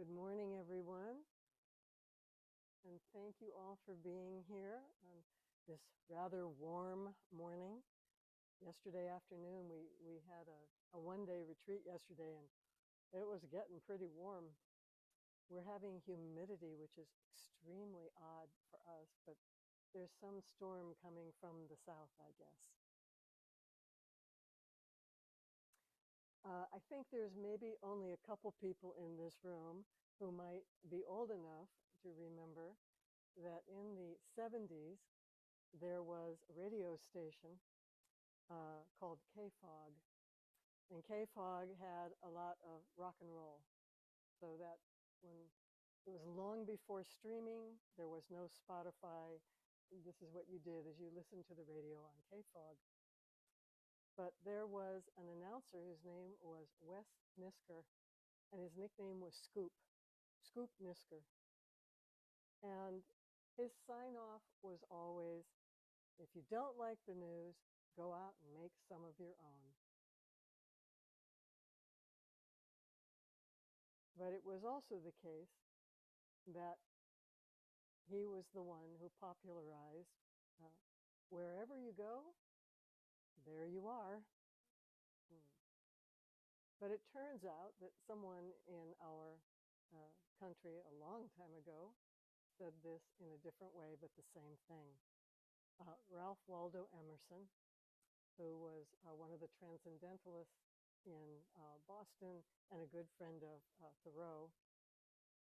Good morning, everyone, and thank you all for being here on this rather warm morning. Yesterday afternoon, we had a one-day retreat yesterday, and it was getting pretty warm. We're having humidity, which is extremely odd for us, but there's some storm coming from the south, I guess. I think there's maybe only a couple people in this room who might be old enough to remember that in the 70s, there was a radio station called KFOG. And KFOG had a lot of rock and roll. So that when it was long before streaming, there was no Spotify. This is what you did, is you listened to the radio on KFOG. But there was an announcer whose name was Wes Nisker, and his nickname was Scoop Nisker. And his sign-off was always, if you don't like the news, go out and make some of your own. But it was also the case that he was the one who popularized wherever you go, there you are. But it turns out that someone in our country a long time ago said this in a different way, but the same thing. Ralph Waldo Emerson, who was one of the transcendentalists in Boston and a good friend of Thoreau,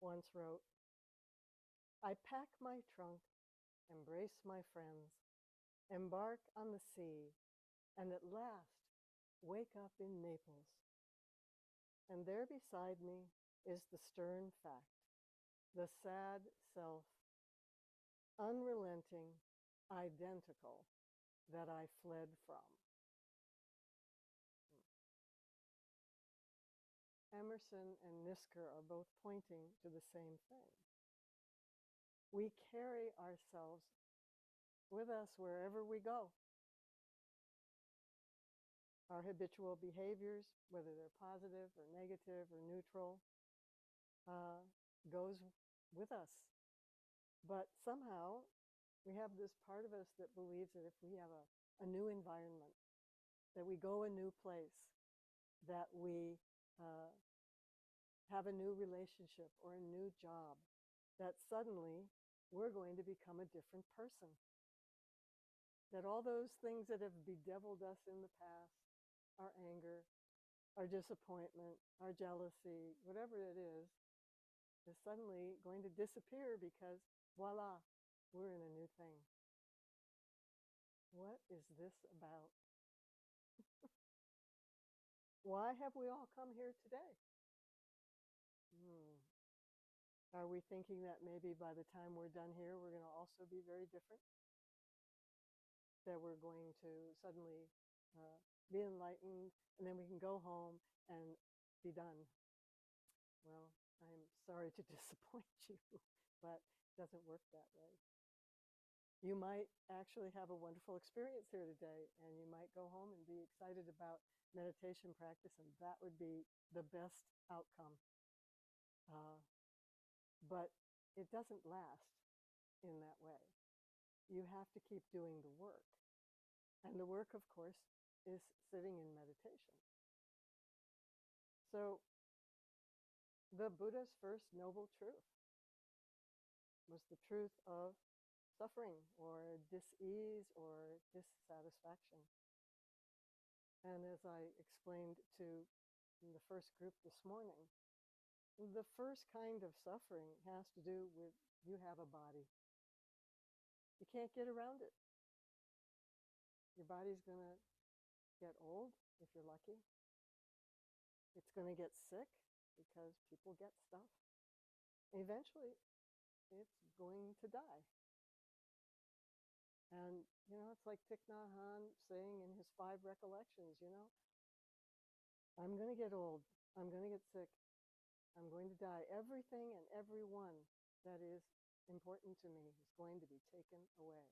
once wrote, "I pack my trunk, embrace my friends, embark on the sea, and at last wake up in Naples. And there beside me is the stern fact, the sad self, unrelenting, identical, that I fled from." Emerson and Nisker are both pointing to the same thing. We carry ourselves with us wherever we go. Our habitual behaviors, whether they're positive or negative or neutral, goes with us. But somehow we have this part of us that believes that if we have a new environment, that we go a new place, that we have a new relationship or a new job, that suddenly we're going to become a different person. That all those things that have bedeviled us in the past, our anger, our disappointment, our jealousy, whatever it is suddenly going to disappear because, voila, we're in a new thing. What is this about? Why have we all come here today? Are we thinking that maybe by the time we're done here, we're going to also be very different? That we're going to suddenly be enlightened, and then we can go home and be done? Well, I'm sorry to disappoint you, but it doesn't work that way. You might actually have a wonderful experience here today, and you might go home and be excited about meditation practice, and that would be the best outcome. But it doesn't last in that way. You have to keep doing the work. And the work, of course, is sitting in meditation. So the Buddha's first noble truth was the truth of suffering or dis-ease or dissatisfaction. And as I explained to the first group this morning, the first kind of suffering has to do with you have a body. You can't get around it. Your body's going to get old if you're lucky. It's going to get sick because people get stuff. Eventually, it's going to die. And, it's like Thich Nhat Hanh saying in his 5 recollections, I'm going to get old. I'm going to get sick. I'm going to die. Everything and everyone that is important to me is going to be taken away.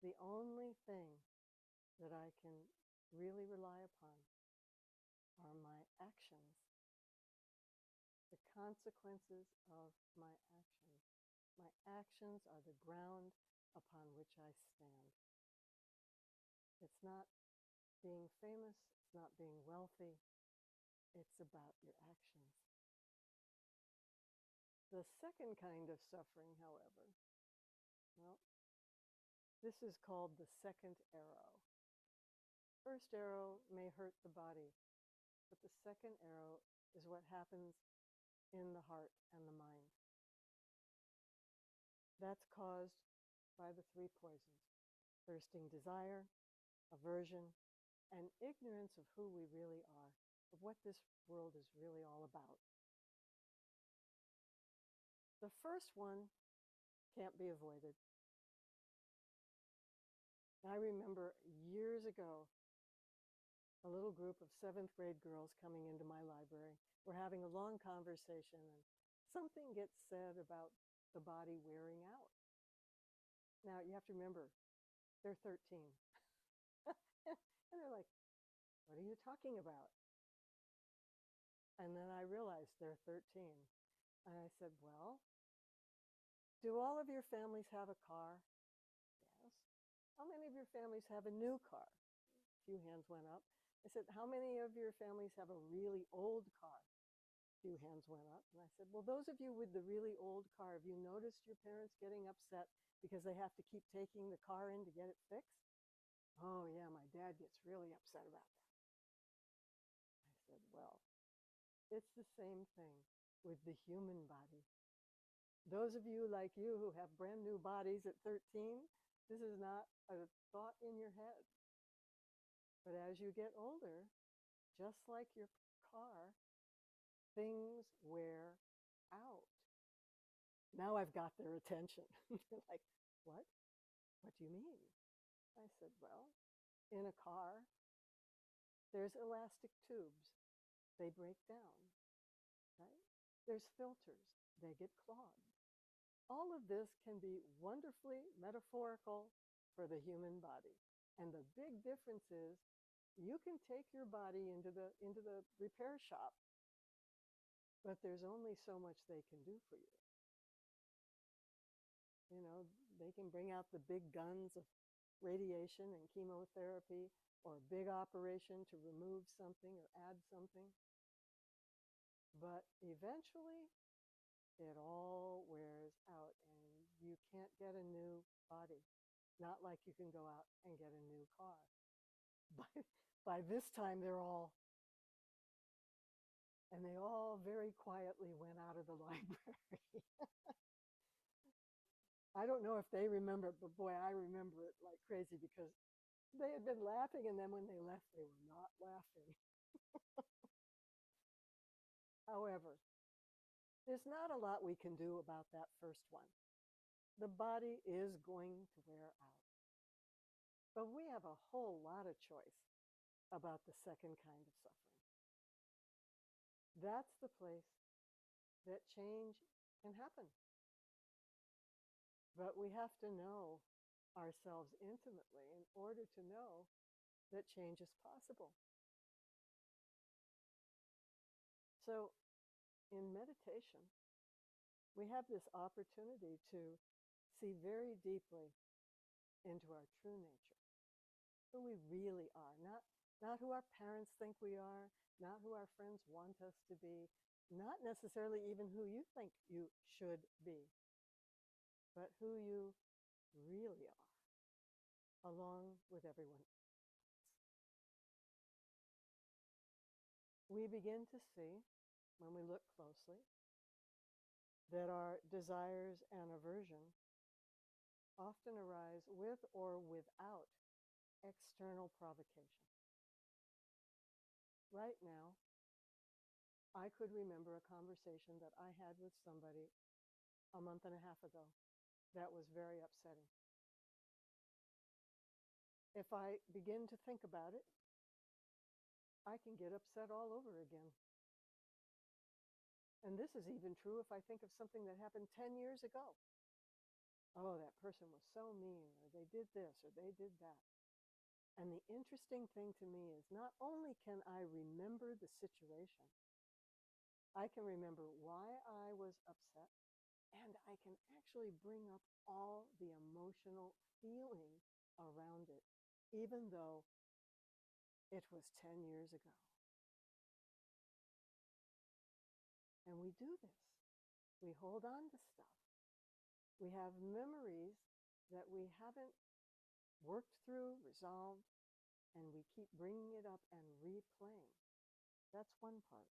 The only thing that I can really rely upon are my actions. consequences of my actions. My actions are the ground upon which I stand. It's not being famous, it's not being wealthy, it's about your actions. The second kind of suffering, however, well, this is called the second arrow. First arrow may hurt the body, but the second arrow is what happens in the heart and the mind. That's caused by the three poisons: thirsting desire, aversion, and ignorance of who we really are, of what this world is really all about. The first one can't be avoided. I remember years ago, a little group of 7th grade girls coming into my library. We're having a long conversation, and something gets said about the body wearing out. Now, you have to remember, they're 13. And they're like, what are you talking about? And then I realized they're 13. And I said, well, do all of your families have a car? Yes. How many of your families have a new car? A few hands went up. I said, how many of your families have a really old car? A few hands went up. And I said, well, those of you with the really old car, have you noticed your parents getting upset because they have to keep taking the car in to get it fixed? Oh, yeah, my dad gets really upset about that. I said, well, it's the same thing with the human body. Those of you like you who have brand new bodies at 13, this is not a thought in your head. But as you get older, just like your car, things wear out. Now I've got their attention. They're like, what? What do you mean? I said, well, in a car, there's elastic tubes. They break down, right? There's filters. They get clogged. All of this can be wonderfully metaphorical for the human body. And the big difference is you can take your body into the repair shop, but there's only so much they can do for you. You know, they can bring out the big guns of radiation and chemotherapy, or a big operation to remove something or add something. But eventually, it all wears out, and you can't get a new body. Not like you can go out and get a new car. By this time, they all very quietly went out of the library. I don't know if they remember it, but boy, I remember it like crazy because they had been laughing, and then when they left, they were not laughing. However, there's not a lot we can do about that first one. The body is going to wear out. But we have a whole lot of choice about the second kind of suffering. That's the place that change can happen. But we have to know ourselves intimately in order to know that change is possible. So in meditation, we have this opportunity to see very deeply into our true nature, who we really are, not who our parents think we are, not who our friends want us to be, not necessarily even who you think you should be, but who you really are, along with everyone else. We begin to see, when we look closely, that our desires and aversion often arise with or without external provocation. Right now, I could remember a conversation that I had with somebody a month and a half ago that was very upsetting. If I begin to think about it, I can get upset all over again. And this is even true if I think of something that happened 10 years ago. Oh, that person was so mean, or they did this, or they did that. And the interesting thing to me is not only can I remember the situation, I can remember why I was upset, and I can actually bring up all the emotional feeling around it, even though it was 10 years ago. And we do this. We hold on to stuff. We have memories that we haven't worked through, resolved, and we keep bringing it up and replaying. That's one part.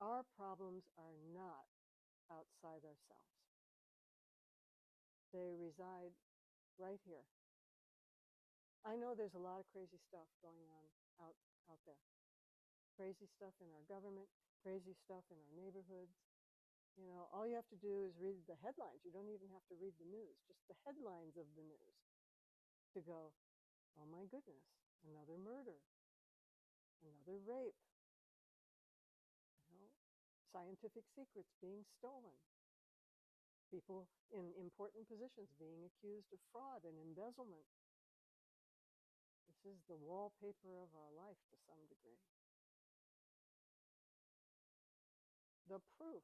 Our problems are not outside ourselves. They reside right here. I know there's a lot of crazy stuff going on out there. Crazy stuff in our government, crazy stuff in our neighborhoods. You know, all you have to do is read the headlines. You don't even have to read the news, just the headlines of the news to go, oh my goodness, another murder, another rape, you know, scientific secrets being stolen, people in important positions being accused of fraud and embezzlement. This is the wallpaper of our life to some degree. The proof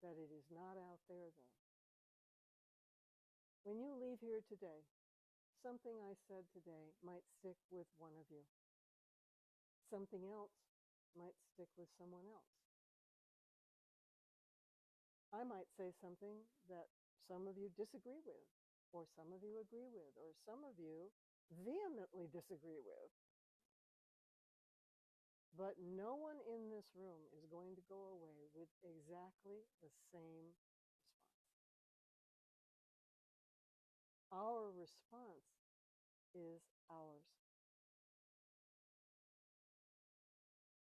that it is not out there, though. When you leave here today, something I said today might stick with one of you. Something else might stick with someone else. I might say something that some of you disagree with, or some of you agree with, or some of you vehemently disagree with. But no one in this room is going to go away with exactly the same response. Our response is ours.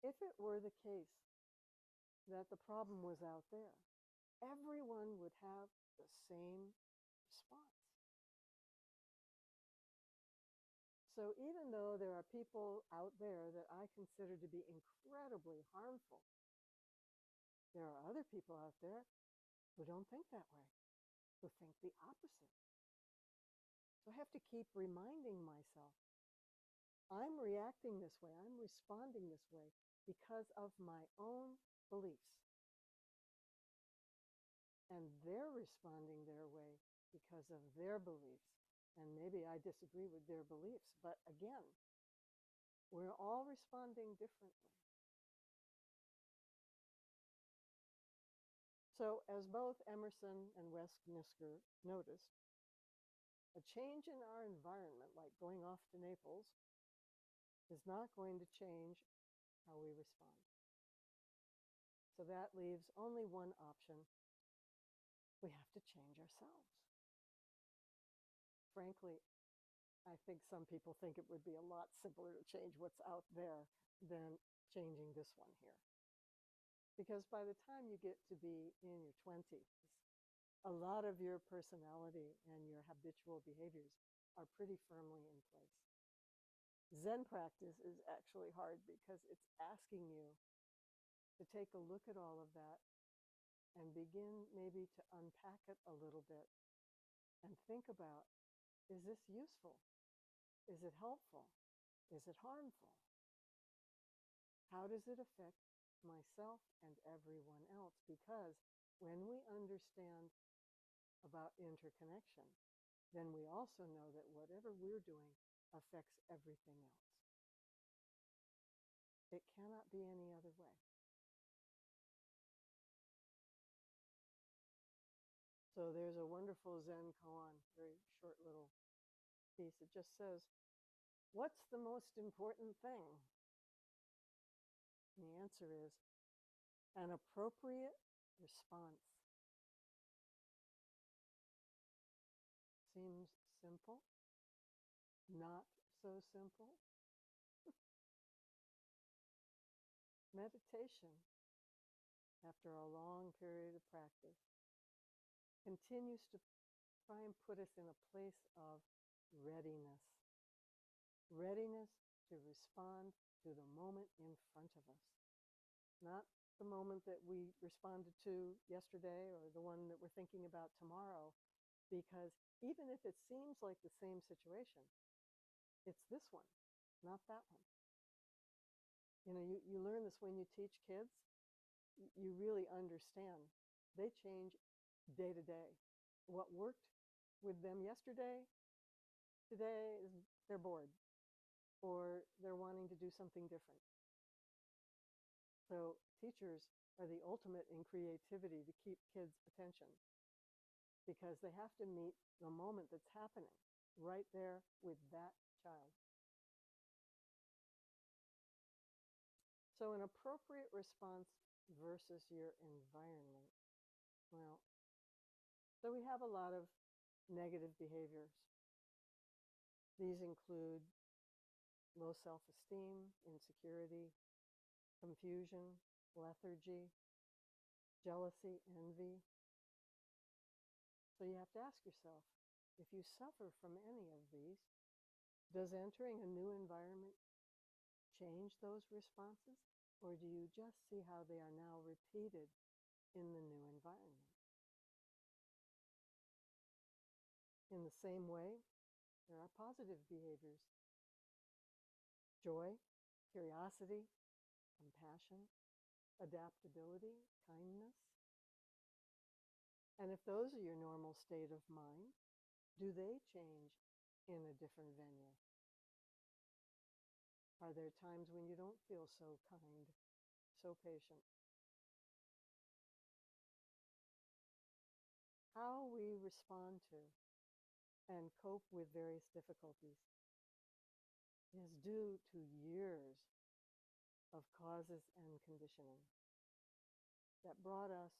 If it were the case that the problem was out there, everyone would have the same response. So even though there are people out there that I consider to be incredibly harmful, there are other people out there who don't think that way, who think the opposite. So I have to keep reminding myself, I'm reacting this way, I'm responding this way because of my own beliefs. And they're responding their way because of their beliefs. And maybe I disagree with their beliefs, but again, we're all responding differently. So as both Emerson and Westminster noticed, a change in our environment, like going off to Naples, is not going to change how we respond. So that leaves only one option. We have to change ourselves. Frankly, I think some people think it would be a lot simpler to change what's out there than changing this one here. Because by the time you get to be in your 20s, a lot of your personality and your habitual behaviors are pretty firmly in place. Zen practice is actually hard because it's asking you to take a look at all of that and begin maybe to unpack it a little bit and think about, is this useful? Is it helpful? Is it harmful? How does it affect myself and everyone else? Because when we understand about interconnection, then we also know that whatever we're doing affects everything else. It cannot be any other way. So there's a wonderful Zen koan, very short little piece. It just says, what's the most important thing? And the answer is an appropriate response. Seems simple, not so simple. Meditation, after a long period of practice, continues to try and put us in a place of readiness. Readiness to respond to the moment in front of us. Not the moment that we responded to yesterday or the one that we're thinking about tomorrow, because even if it seems like the same situation, it's this one, not that one. You learn this when you teach kids. You really understand. They change day to day. What worked with them yesterday, today they're bored, or they're wanting to do something different. So teachers are the ultimate in creativity to keep kids' attention, because they have to meet the moment that's happening right there with that child. So an appropriate response versus your environment. Well, so we have a lot of negative behaviors. These include low self-esteem, insecurity, confusion, lethargy, jealousy, envy. So you have to ask yourself, if you suffer from any of these, does entering a new environment change those responses? Or do you just see how they are now repeated in the new environment? In the same way, there are positive behaviors. Joy, curiosity, compassion, adaptability, kindness. And if those are your normal state of mind, do they change in a different venue? Are there times when you don't feel so kind, so patient? How we respond to and cope with various difficulties is due to years of causes and conditioning that brought us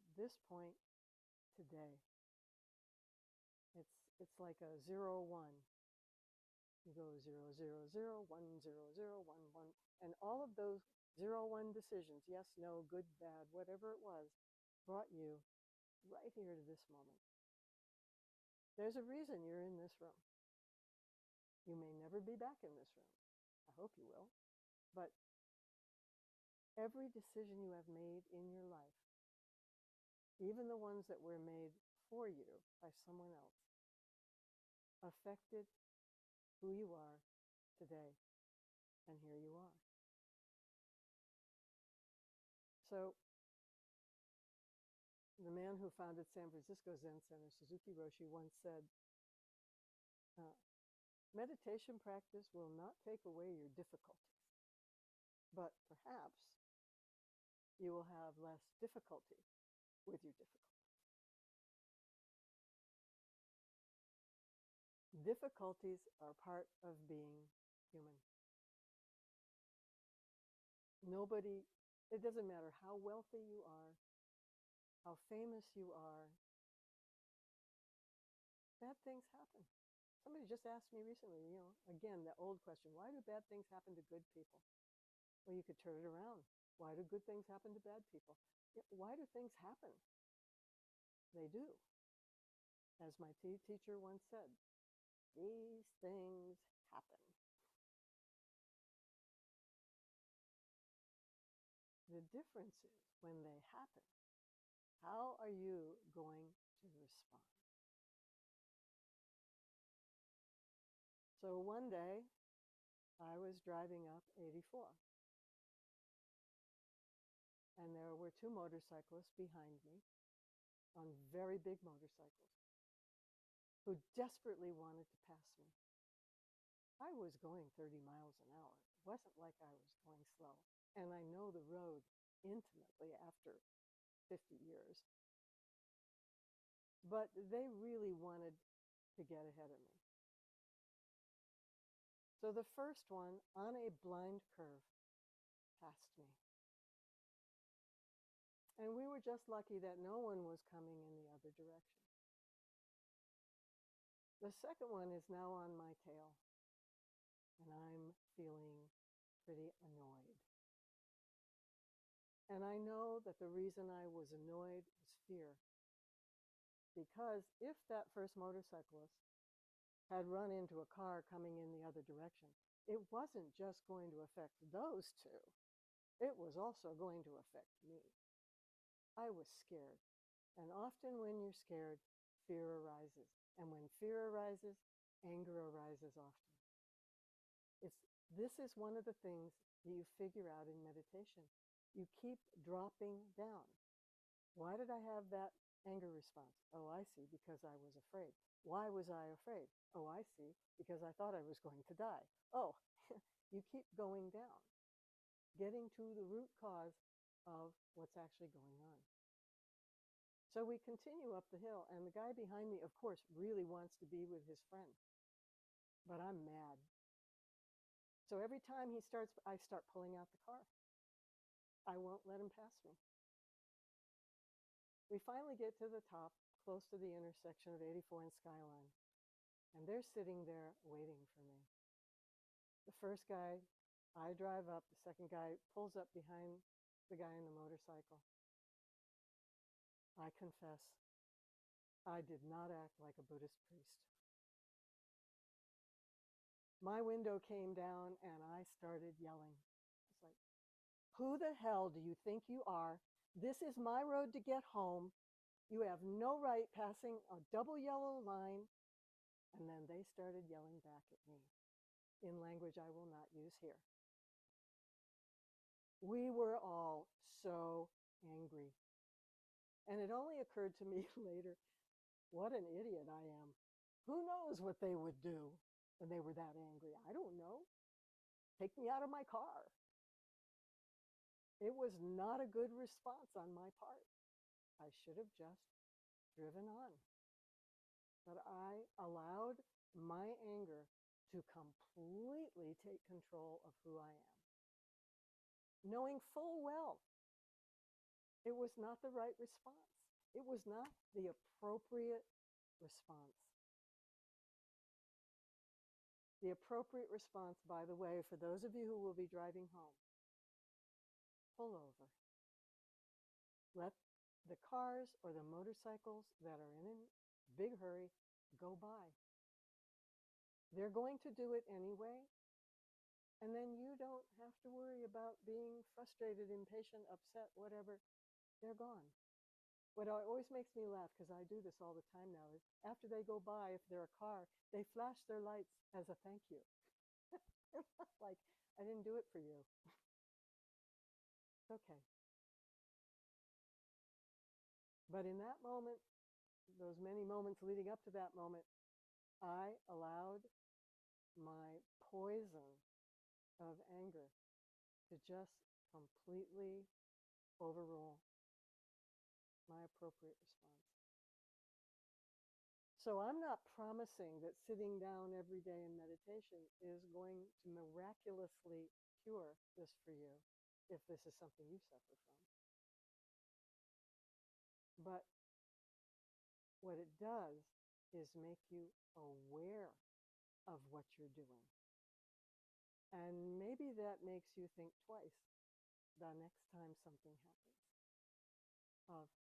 to this point today. It's like a 0-1. You go 0, 0, 0, 1, 0, 0, 1, 1. And all of those 0-1 decisions, yes, no, good, bad, whatever it was, brought you right here to this moment. There's a reason you're in this room. You may never be back in this room. I hope you will. But every decision you have made in your life, even the ones that were made for you by someone else, affected who you are today. And here you are. So the man who founded San Francisco Zen Center, Suzuki Roshi, once said, meditation practice will not take away your difficulties, but perhaps you will have less difficulty with your difficulties. Difficulties are part of being human. It doesn't matter how wealthy you are, how famous you are, bad things happen. Somebody just asked me recently, again, that old question, why do bad things happen to good people? Well, you could turn it around. Why do good things happen to bad people? Why do things happen? They do. As my teacher once said, these things happen. The difference is when they happen, how are you going to respond? So one day, I was driving up 84. And there were two motorcyclists behind me on very big motorcycles who desperately wanted to pass me. I was going 30 miles an hour. It wasn't like I was going slow. And I know the road intimately after 50 years. But they really wanted to get ahead of me. So the first one, on a blind curve, passed me. And we were just lucky that no one was coming in the other direction. The second one is now on my tail, and I'm feeling pretty annoyed. And I know that the reason I was annoyed was fear. Because if that first motorcyclist had run into a car coming in the other direction, it wasn't just going to affect those two. It was also going to affect me. I was scared. And often when you're scared, fear arises. And when fear arises, anger arises often. This is one of the things that you figure out in meditation. You keep dropping down. Why did I have that anger response? Oh, I see, because I was afraid. Why was I afraid? Oh, I see, because I thought I was going to die. Oh, you keep going down, getting to the root cause of what's actually going on. So we continue up the hill, and the guy behind me, of course, really wants to be with his friend. But I'm mad. So every time I start pulling out the car. I won't let him pass me. We finally get to the top, close to the intersection of 84 and Skyline, and they're sitting there waiting for me. The first guy, I drive up. The second guy pulls up behind the guy on the motorcycle. I confess, I did not act like a Buddhist priest. My window came down and I started yelling. It's like, who the hell do you think you are? This is my road to get home. You have no right passing a double yellow line. And then they started yelling back at me in language I will not use here. We were all so angry. And it only occurred to me later, what an idiot I am. Who knows what they would do when they were that angry? I don't know. Take me out of my car. It was not a good response on my part. I should have just driven on. But I allowed my anger to completely take control of who I am, knowing full well it was not the right response. It was not the appropriate response. The appropriate response, by the way, for those of you who will be driving home, pull over. Let the cars or the motorcycles that are in a big hurry go by. They're going to do it anyway, and then you don't have to worry about being frustrated, impatient, upset, whatever. They're gone. What always makes me laugh, because I do this all the time now, is after they go by, if they're a car, they flash their lights as a thank you. Like, I didn't do it for you. It's okay. But in that moment, those many moments leading up to that moment, I allowed my poison of anger to just completely overrule my appropriate response. So I'm not promising that sitting down every day in meditation is going to miraculously cure this for you, if this is something you suffer from. But what it does is make you aware of what you're doing. And maybe that makes you think twice the next time something happens.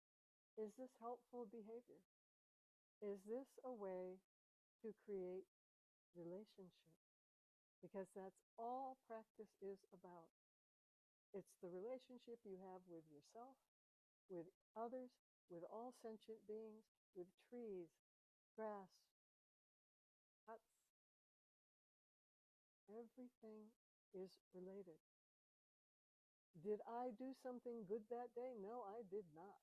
Is this helpful behavior? Is this a way to create relationship? Because that's all practice is about. It's the relationship you have with yourself, with others, with all sentient beings, with trees, grass, huts. Everything is related. Did I do something good that day? No, I did not.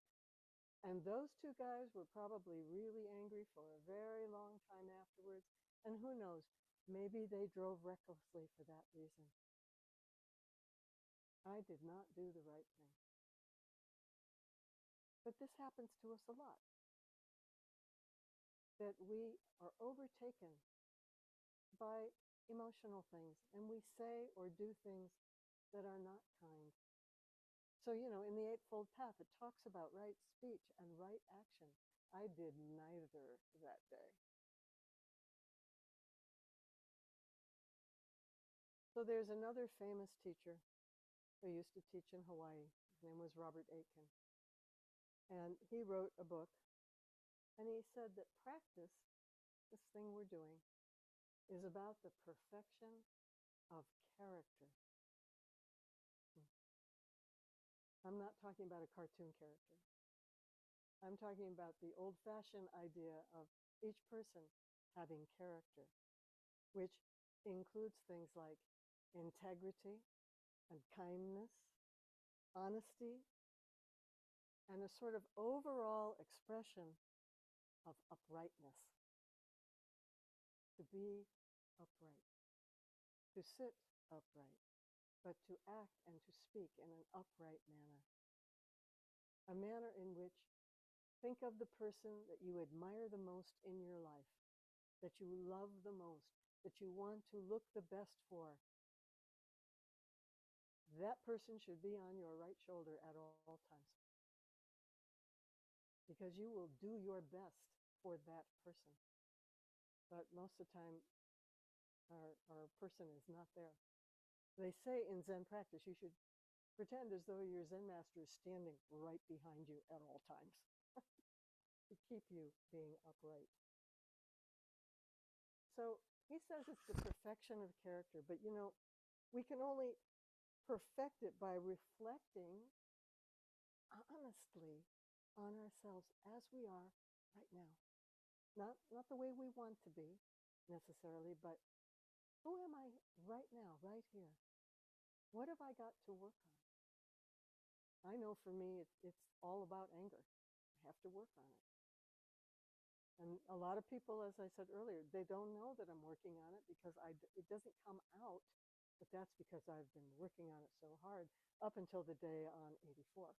And those two guys were probably really angry for a very long time afterwards. And who knows, maybe they drove recklessly for that reason. I did not do the right thing. But this happens to us a lot. That we are overtaken by emotional things, and we say or do things that are not kind. So, in the Eightfold Path, it talks about right speech and right action. I did neither that day. So there's another famous teacher who used to teach in Hawaii. His name was Robert Aitken. And he wrote a book, and he said that practice, this thing we're doing, is about the perfection of character. I'm not talking about a cartoon character. I'm talking about the old-fashioned idea of each person having character, which includes things like integrity, and kindness, honesty, and a sort of overall expression of uprightness. To be upright, to sit upright, but to act and to speak in an upright manner. A manner in which, think of the person that you admire the most in your life, that you love the most, that you want to look the best for. That person should be on your right shoulder at all times. Because you will do your best for that person. But most of the time, our person is not there. They say in Zen practice, you should pretend as though your Zen master is standing right behind you at all times to keep you being upright. So he says it's the perfection of character, but you know, we can only perfect it by reflecting honestly on ourselves as we are right now. Not the way we want to be necessarily, but who am I right now, right here? What have I got to work on? I know for me, it's all about anger. I have to work on it. And a lot of people, as I said earlier, they don't know that I'm working on it because it doesn't come out, but that's because I've been working on it so hard up until the day on 84.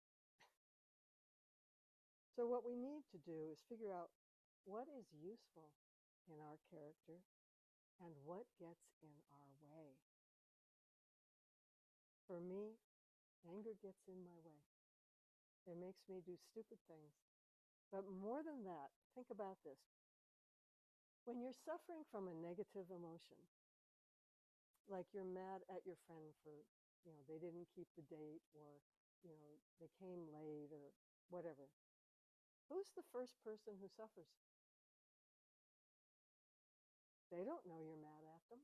So what we need to do is figure out what is useful in our character and what gets in our way. For me, anger gets in my way. It makes me do stupid things. But more than that, think about this. When you're suffering from a negative emotion, like you're mad at your friend for, they didn't keep the date, or, they came late, or whatever, who's the first person who suffers? They don't know you're mad at them.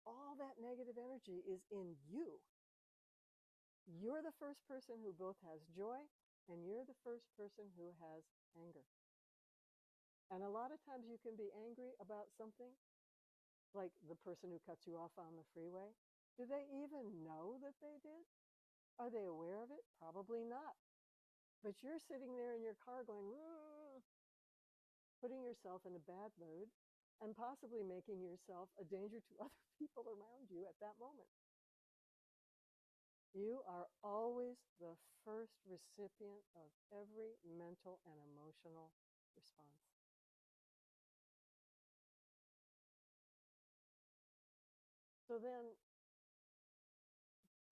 All that negative energy is in you. You're the first person who both has joy, and you're the first person who has anger. And a lot of times you can be angry about something, like the person who cuts you off on the freeway. Do they even know that they did? Are they aware of it? Probably not. But you're sitting there in your car going, putting yourself in a bad mood and possibly making yourself a danger to other people around you at that moment. You are always the first recipient of every mental and emotional response. So then,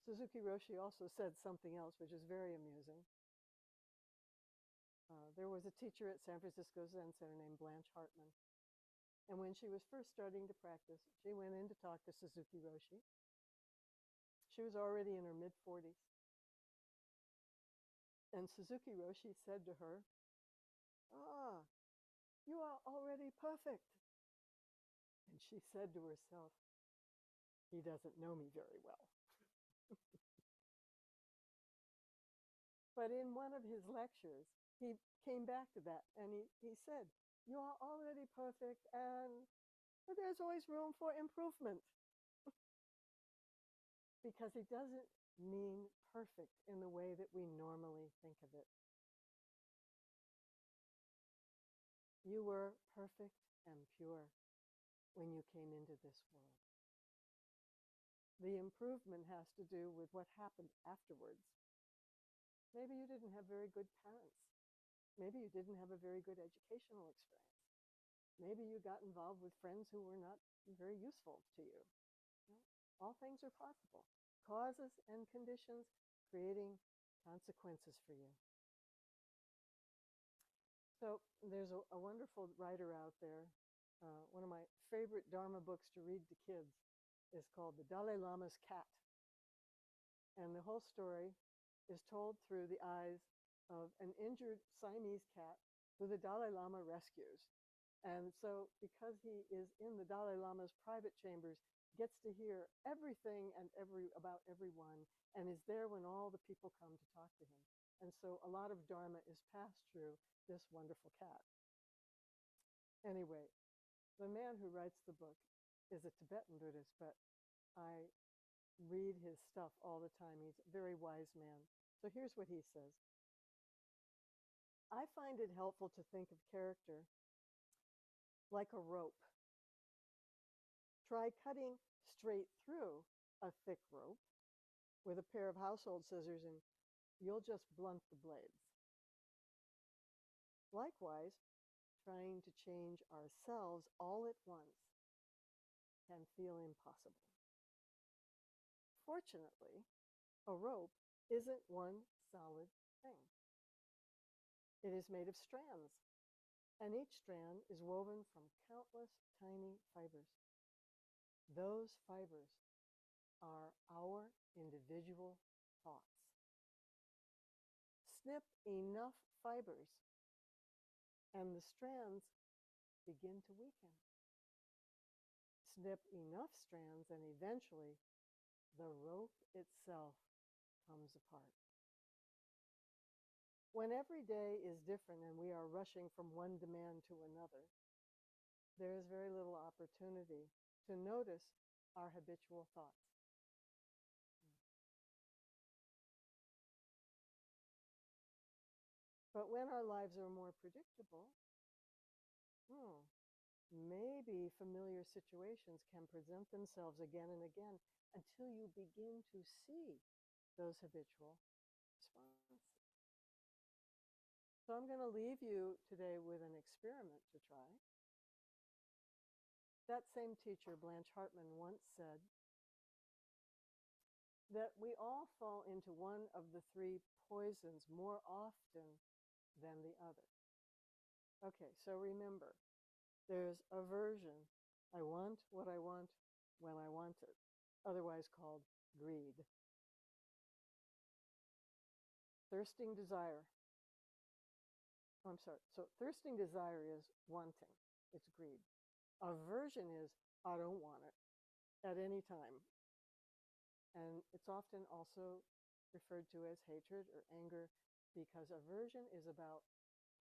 Suzuki Roshi also said something else which is very amusing. There was a teacher at San Francisco Zen Center named Blanche Hartman. And when she was first starting to practice, she went in to talk to Suzuki Roshi. She was already in her mid-40s. And Suzuki Roshi said to her, you are already perfect. And she said to herself, he doesn't know me very well. But in one of his lectures, he came back to that and he said, you are already perfect, but there's always room for improvement. Because it doesn't mean perfect in the way that we normally think of it. You were perfect and pure when you came into this world. The improvement has to do with what happened afterwards. Maybe you didn't have very good parents. Maybe you didn't have a very good educational experience. Maybe you got involved with friends who were not very useful to you. All things are possible. Causes and conditions creating consequences for you. So there's a wonderful writer out there. One of my favorite Dharma books to read to kids is called The Dalai Lama's Cat. And the whole story is told through the eyes of an injured Siamese cat who the Dalai Lama rescues. And so because he is in the Dalai Lama's private chambers, gets to hear everything and about everyone, and is there when all the people come to talk to him. And so a lot of Dharma is passed through this wonderful cat. Anyway, the man who writes the book is a Tibetan Buddhist, but I read his stuff all the time. He's a very wise man. So here's what he says. I find it helpful to think of character like a rope. Try cutting straight through a thick rope with a pair of household scissors and you'll just blunt the blades. Likewise, trying to change ourselves all at once can feel impossible. Fortunately, a rope isn't one solid thing. It is made of strands, and each strand is woven from countless tiny fibers. Those fibers are our individual thoughts. Snip enough fibers, and the strands begin to weaken. Snip enough strands, and eventually the rope itself comes apart. When every day is different and we are rushing from one demand to another, there is very little opportunity to notice our habitual thoughts. But when our lives are more predictable, maybe familiar situations can present themselves again and again until you begin to see those habitual responses. So I'm going to leave you today with an experiment to try. That same teacher, Blanche Hartman, once said that we all fall into one of the three poisons more often than the other. Okay, so remember, there's aversion. I want what I want when I want it, otherwise called greed. Thirsting desire. I'm sorry. So thirsting desire is wanting. It's greed. Aversion is I don't want it at any time. And it's often also referred to as hatred or anger because aversion is about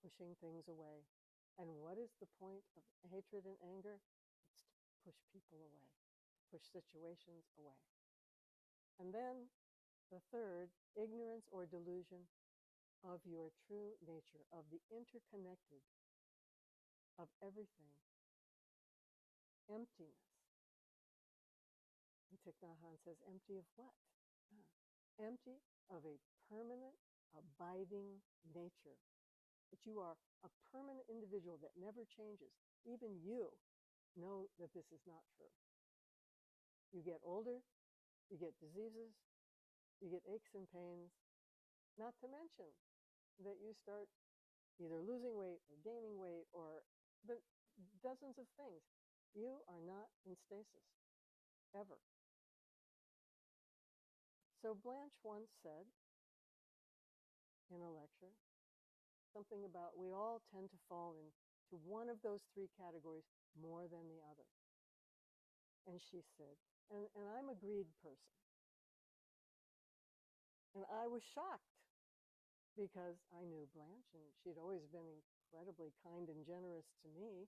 pushing things away. And what is the point of hatred and anger? It's to push people away, push situations away. And then the third, ignorance or delusion of your true nature, of the interconnected of everything. Emptiness. And Thich Nhat Hanh says, empty of what? Empty of a permanent, abiding nature. That you are a permanent individual that never changes. Even you know that this is not true. You get older, you get diseases, you get aches and pains, not to mention that you start either losing weight or gaining weight or dozens of things. You are not in stasis, ever. So Blanche once said in a lecture something about we all tend to fall into one of those three categories more than the other. And she said, and I'm a greed person. And I was shocked because I knew Blanche and she'd always been incredibly kind and generous to me.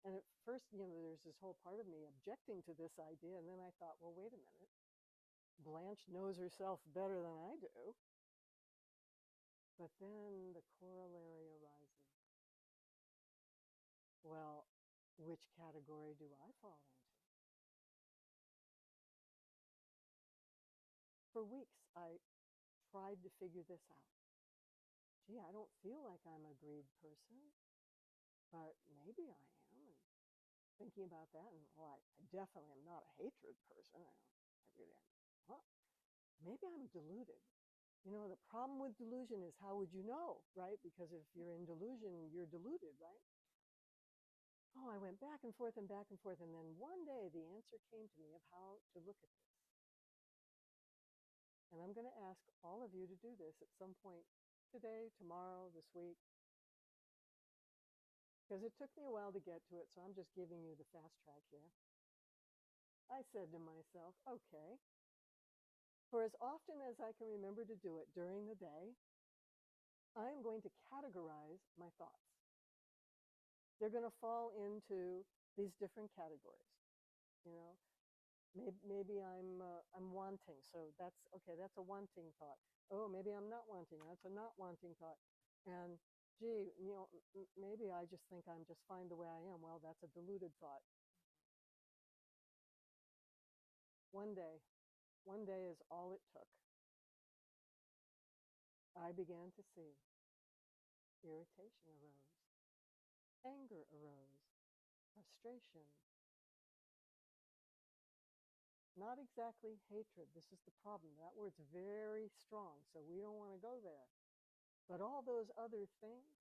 And at first, there's this whole part of me objecting to this idea. And then I thought, well, wait a minute. Blanche knows herself better than I do. But then the corollary arises. Well, which category do I fall into? For weeks, I tried to figure this out. Gee, I don't feel like I'm a greed person, but maybe I am. And thinking about that, and well, I definitely am not a hatred person. I really am. Huh? Maybe I'm deluded. The problem with delusion is how would you know, right? Because if you're in delusion, you're deluded, right? Oh, I went back and forth, and then one day the answer came to me of how to look at this. And I'm going to ask all of you to do this at some point today, tomorrow, this week. Because it took me a while to get to it, so I'm just giving you the fast track here. I said to myself, okay, for as often as I can remember to do it during the day, I am going to categorize my thoughts. They're going to fall into these different categories. Maybe I'm wanting. So that's okay. That's a wanting thought. Oh, maybe I'm not wanting. That's a not wanting thought. And gee, maybe I just think I'm just fine the way I am. Well, that's a deluded thought. One day, one day is all it took. I began to see irritation arose, anger arose, frustration. Not exactly hatred. This is the problem. That word's very strong, so we don't want to go there. But all those other things,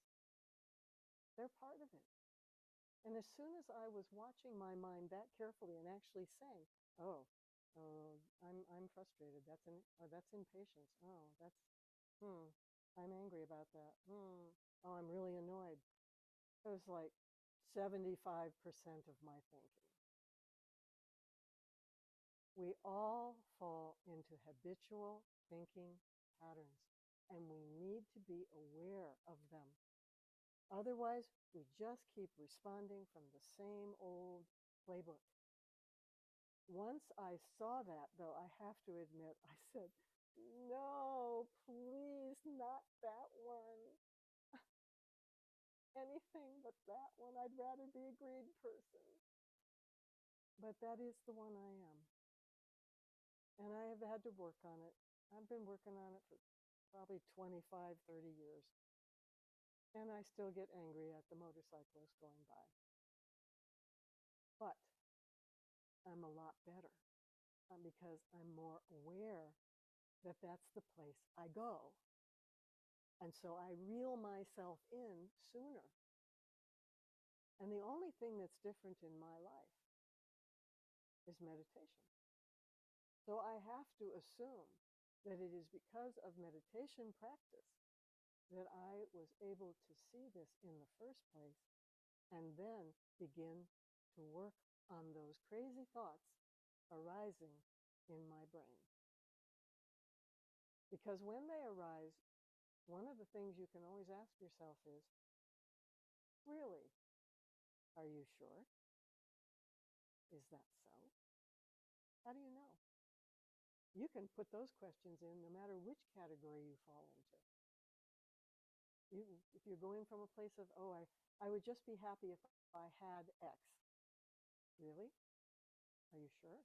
they're part of it. And as soon as I was watching my mind that carefully and actually saying, oh, I'm frustrated. That's impatience. Oh, I'm angry about that. Oh, I'm really annoyed. It was like 75% of my thinking. We all fall into habitual thinking patterns, and we need to be aware of them. Otherwise, we just keep responding from the same old playbook. Once I saw that, though, I have to admit, I said, no, please, not that one. Anything but that one. I'd rather be a greed person. But that is the one I am. And I have had to work on it. I've been working on it for probably 25, 30 years. And I still get angry at the motorcyclist going by. But I'm a lot better because I'm more aware that that's the place I go. And so I reel myself in sooner. And the only thing that's different in my life is meditation. So I have to assume that it is because of meditation practice that I was able to see this in the first place and then begin to work on those crazy thoughts arising in my brain. Because when they arise, one of the things you can always ask yourself is, really, are you sure? Is that so? How do you know? You can put those questions in no matter which category you fall into. If you're going from a place of, oh, I would just be happy if I had X. Really? Are you sure?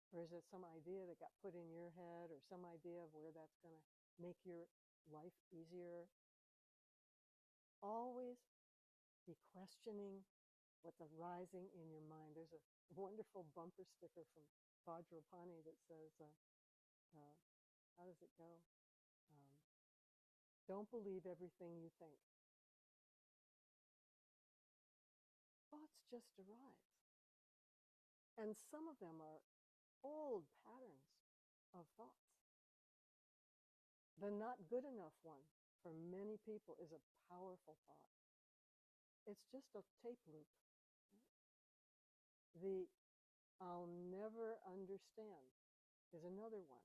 Or is it some idea that got put in your head or some idea of where that's going to make your life easier? Always be questioning what's arising in your mind. There's a wonderful bumper sticker from Vajrapani that says, how does it go? Don't believe everything you think. Thoughts just arise. And some of them are old patterns of thoughts. The not good enough one for many people is a powerful thought. It's just a tape loop. The I'll never understand is another one.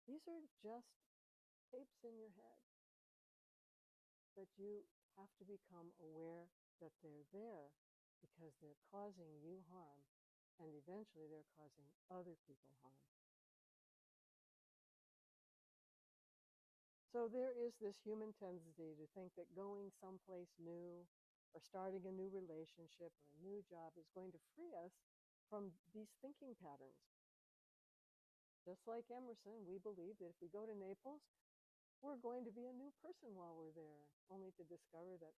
These are just tapes in your head. But you have to become aware that they're there because they're causing you harm, and eventually they're causing other people harm. So there is this human tendency to think that going someplace new or starting a new relationship or a new job is going to free us from these thinking patterns. Just like Emerson, we believe that if we go to Naples, we're going to be a new person while we're there, only to discover that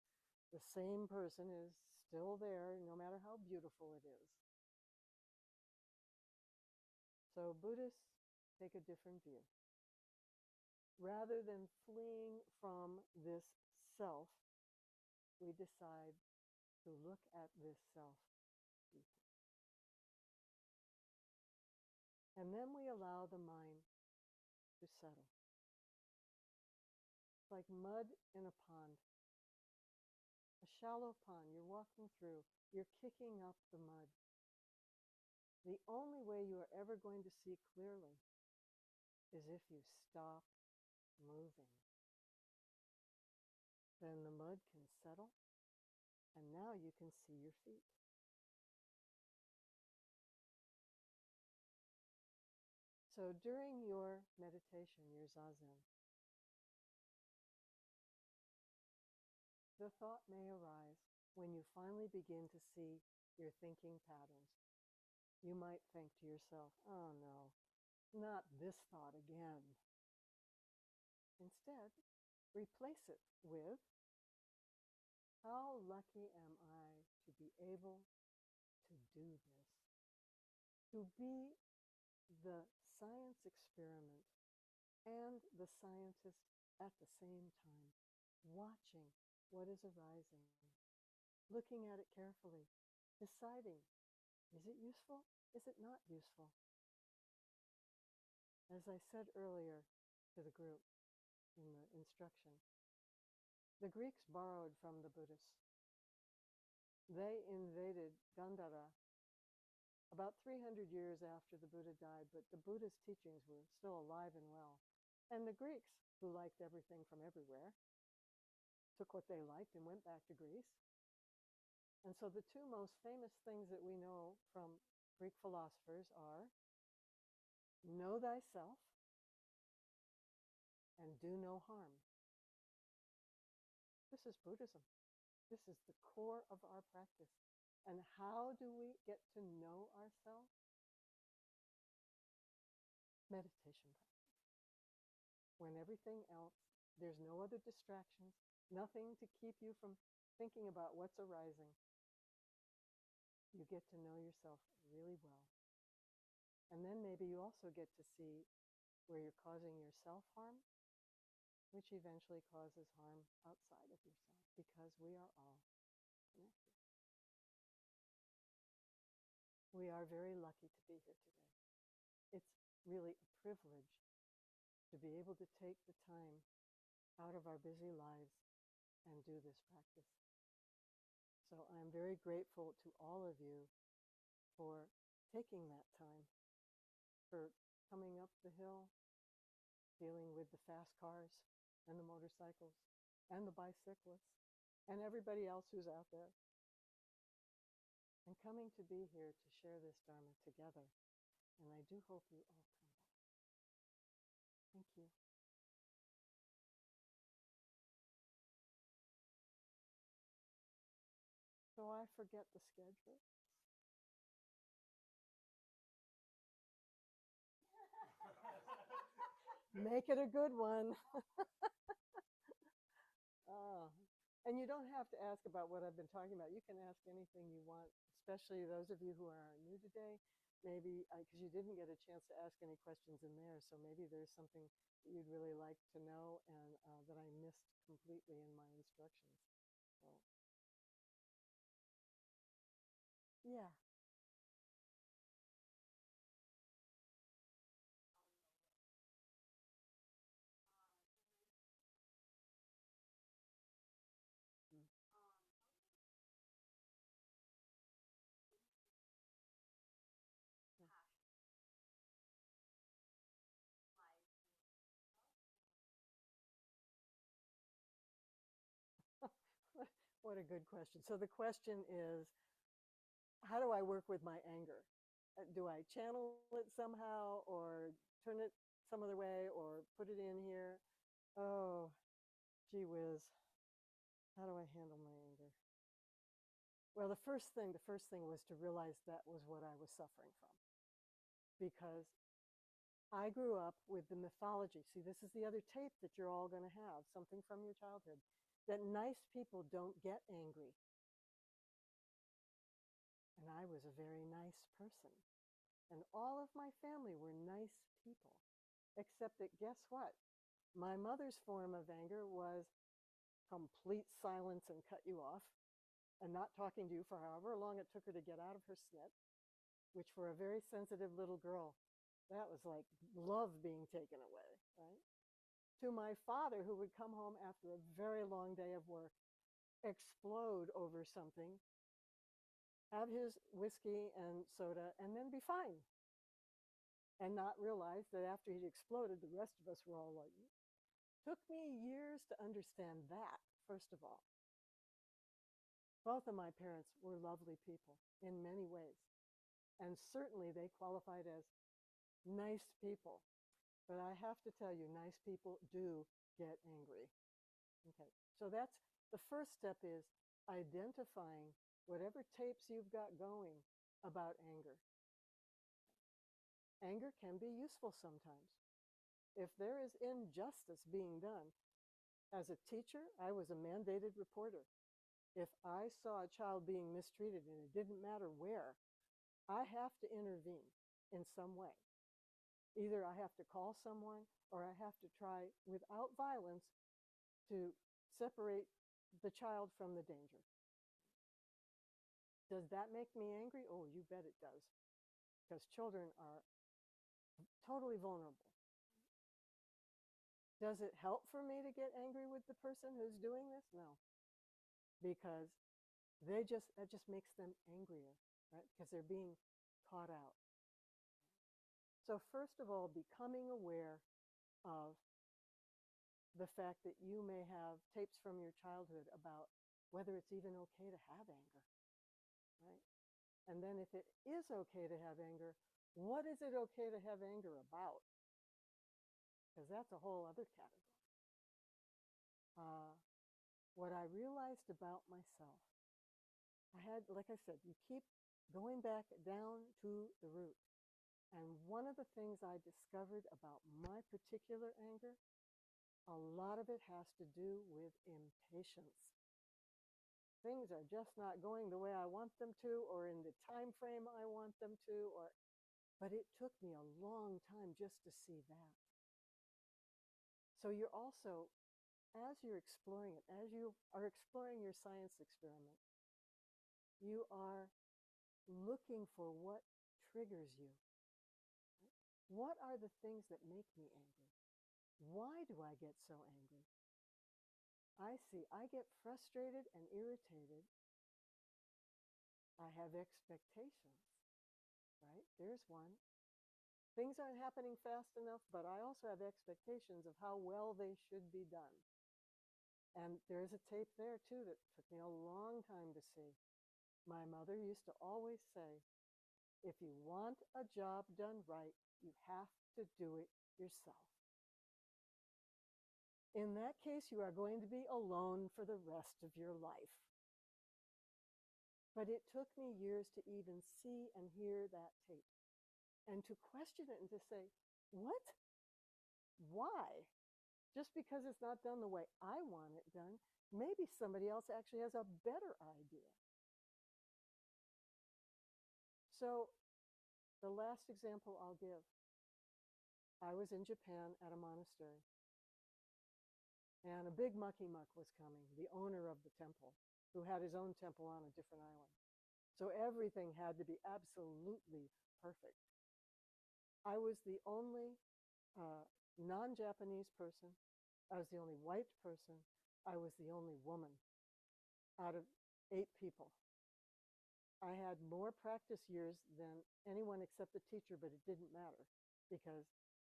the same person is still there, no matter how beautiful it is. So Buddhists take a different view. Rather than fleeing from this self, we decide to look at this self deeply. And then we allow the mind to settle. It's like mud in a pond. A shallow pond you're walking through, you're kicking up the mud. The only way you are ever going to see clearly is if you stop moving. Then the mud can settle, and now you can see your feet. So during your meditation, your zazen, the thought may arise when you finally begin to see your thinking patterns. You might think to yourself, oh no, not this thought again. Instead, replace it with, how lucky am I to be able to do this? To be the science experiment and the scientist at the same time, watching what is arising, looking at it carefully, deciding, is it useful? Is it not useful? As I said earlier to the group in the instruction, the Greeks borrowed from the Buddhists. They invaded Gandhara about 300 years after the Buddha died, but the Buddha's teachings were still alive and well. And the Greeks, who liked everything from everywhere, took what they liked and went back to Greece. And so the two most famous things that we know from Greek philosophers are know thyself and do no harm. This is Buddhism. This is the core of our practice. And how do we get to know ourselves? Meditation practice. When everything else, there's no other distractions, nothing to keep you from thinking about what's arising. You get to know yourself really well. And then maybe you also get to see where you're causing yourself harm, which eventually causes harm outside of yourself, because we are all connected. We are very lucky to be here today. It's really a privilege to be able to take the time out of our busy lives and do this practice. So I'm very grateful to all of you for taking that time, for coming up the hill, dealing with the fast cars and the motorcycles and the bicyclists and everybody else who's out there, and coming to be here to share this Dharma together. And I do hope you all come back. Thank you. So I forget the schedule. Make it a good one. Oh. And you don't have to ask about what I've been talking about. You can ask anything you want, especially those of you who are new today. Maybe because you didn't get a chance to ask any questions in there, so maybe there's something that you'd really like to know and that I missed completely in my instructions. So, yeah. Mm. What a good question. So the question is, how do I work with my anger? Do I channel it somehow or turn it some other way or put it in here? Oh, gee whiz. How do I handle my anger? Well, the first thing was to realize that was what I was suffering from. Because I grew up with the mythology. See, this is the other tape that you're all going to have, something from your childhood, that nice people don't get angry. And I was a very nice person. And all of my family were nice people. Except that, guess what? My mother's form of anger was complete silence and cut you off, and not talking to you for however long it took her to get out of her snit, which for a very sensitive little girl, that was like love being taken away, right? To my father, who would come home after a very long day of work, explode over something, have his whiskey and soda, and then be fine. And not realize that after he'd exploded, the rest of us were all like, took me years to understand that, first of all. Both of my parents were lovely people in many ways. And certainly they qualified as nice people. But I have to tell you, nice people do get angry. Okay, so that's the first step, is identifying whatever tapes you've got going about anger. Anger can be useful sometimes. If there is injustice being done, as a teacher, I was a mandated reporter. If I saw a child being mistreated, and it didn't matter where, I have to intervene in some way. Either I have to call someone, or I have to try, without violence, to separate the child from the danger. Does that make me angry? Oh, you bet it does. Because children are totally vulnerable. Does it help for me to get angry with the person who's doing this? No. Because that just makes them angrier, right? Because they're being caught out. So first of all, becoming aware of the fact that you may have tapes from your childhood about whether it's even okay to have anger, right? And then if it is okay to have anger, what is it okay to have anger about? Because that's a whole other category. What I realized about myself, like I said, you keep going back down to the root. And one of the things I discovered about my particular anger, a lot of it has to do with impatience. Things are just not going the way I want them to, or in the time frame I want them to, but it took me a long time just to see that. So you're also, as you're exploring it, as you are exploring your science experiment, you are looking for what triggers you. What are the things that make me angry? Why do I get so angry? I get frustrated and irritated. I have expectations, right? There's one. Things aren't happening fast enough, but I also have expectations of how well they should be done. And there's a tape there, too, that took me a long time to see. My mother used to always say, if you want a job done right, you have to do it yourself. In that case, you are going to be alone for the rest of your life. But it took me years to even see and hear that tape, and to question it and to say, what? Why? Just because it's not done the way I want it done, maybe somebody else actually has a better idea. So the last example I'll give, I was in Japan at a monastery, and a big mucky-muck was coming, the owner of the temple, who had his own temple on a different island. So everything had to be absolutely perfect. I was the only non-Japanese person. I was the only white person. I was the only woman out of 8 people. I had more practice years than anyone except the teacher, but it didn't matter because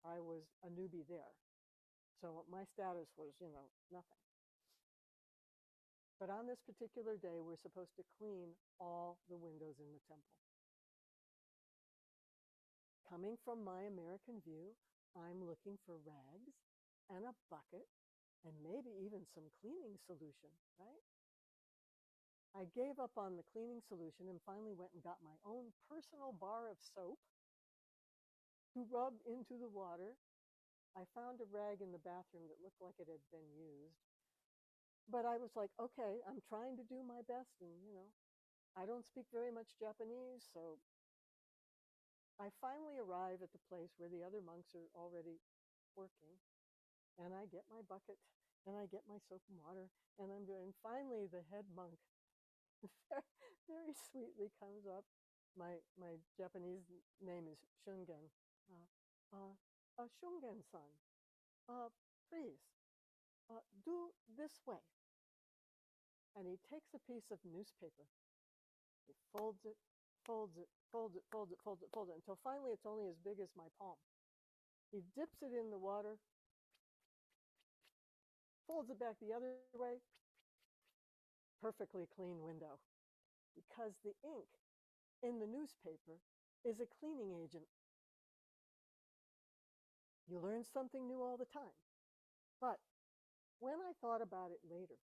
I was a newbie there. So my status was, nothing. But on this particular day, we're supposed to clean all the windows in the temple. Coming from my American view, I'm looking for rags and a bucket and maybe even some cleaning solution, right? I gave up on the cleaning solution and finally went and got my own personal bar of soap to rub into the water. I found a rag in the bathroom that looked like it had been used. But I was like, okay, I'm trying to do my best, and, I don't speak very much Japanese, so I finally arrive at the place where the other monks are already working, and I get my bucket, and I get my soap and water, and finally the head monk very sweetly comes up. My Japanese name is Shungen. Shungen-san, please, do this way. And he takes a piece of newspaper. He folds it, folds it, folds it, folds it, folds it, folds it, until finally it's only as big as my palm. He dips it in the water, folds it back the other way, perfectly clean window. Because the ink in the newspaper is a cleaning agent. You learn something new all the time. But when I thought about it later,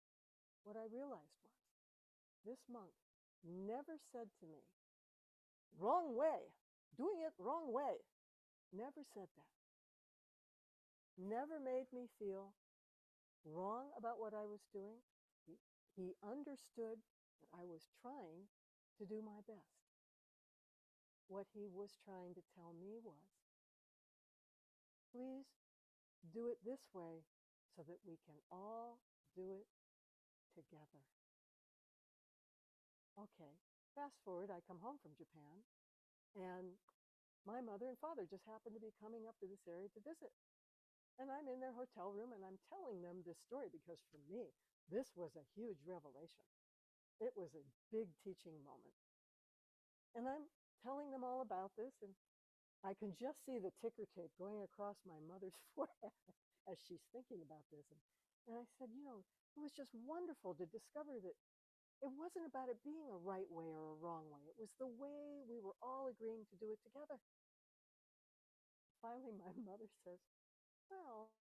what I realized was this monk never said to me, wrong way, doing it wrong way. Never said that. Never made me feel wrong about what I was doing. He understood that I was trying to do my best. What he was trying to tell me was, please do it this way so that we can all do it together. Okay, fast forward, I come home from Japan, and my mother and father just happened to be coming up to this area to visit. And I'm in their hotel room, and I'm telling them this story because for me, this was a huge revelation. It was a big teaching moment. And I'm telling them all about this, and I can just see the ticker tape going across my mother's forehead as she's thinking about this. And I said, it was just wonderful to discover that it wasn't about it being a right way or a wrong way. It was the way we were all agreeing to do it together. Finally, my mother says, well,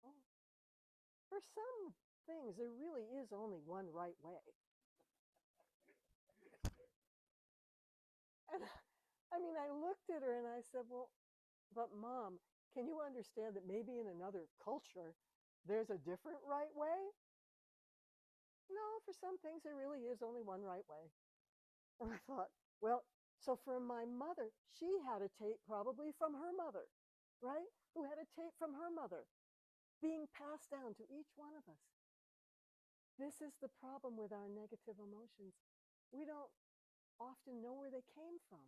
for some things, there really is only one right way. And I looked at her and I said, well, but Mom, can you understand that maybe in another culture, there's a different right way? No, for some things, there really is only one right way. And I thought, well, so for my mother, she had a tape probably from her mother, right? Who had a tape from her mother being passed down to each one of us. This is the problem with our negative emotions. We don't often know where they came from.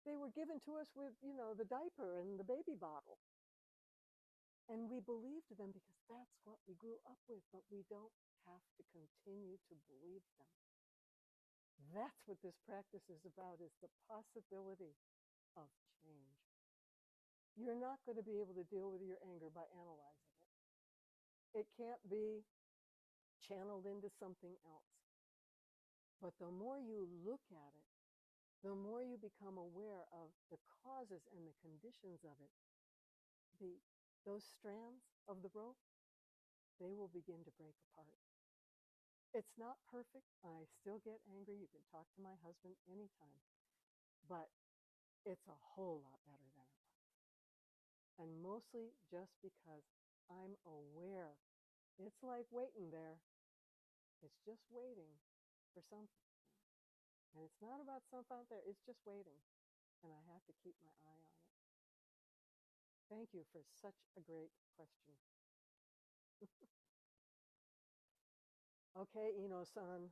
They were given to us with, the diaper and the baby bottle. And we believed them because that's what we grew up with, but we don't have to continue to believe them. That's what this practice is about, is the possibility of change. You're not going to be able to deal with your anger by analyzing it. It can't be channeled into something else. But the more you look at it, the more you become aware of the causes and the conditions of it, those strands of the rope, they will begin to break apart. It's not perfect. I still get angry. You can talk to my husband anytime. But it's a whole lot better than it was. And mostly just because I'm aware. It's like waiting there. It's just waiting for something. And it's not about something out there. It's just waiting. And I have to keep my eye on it. Thank you for such a great question. Okay, Ino-san,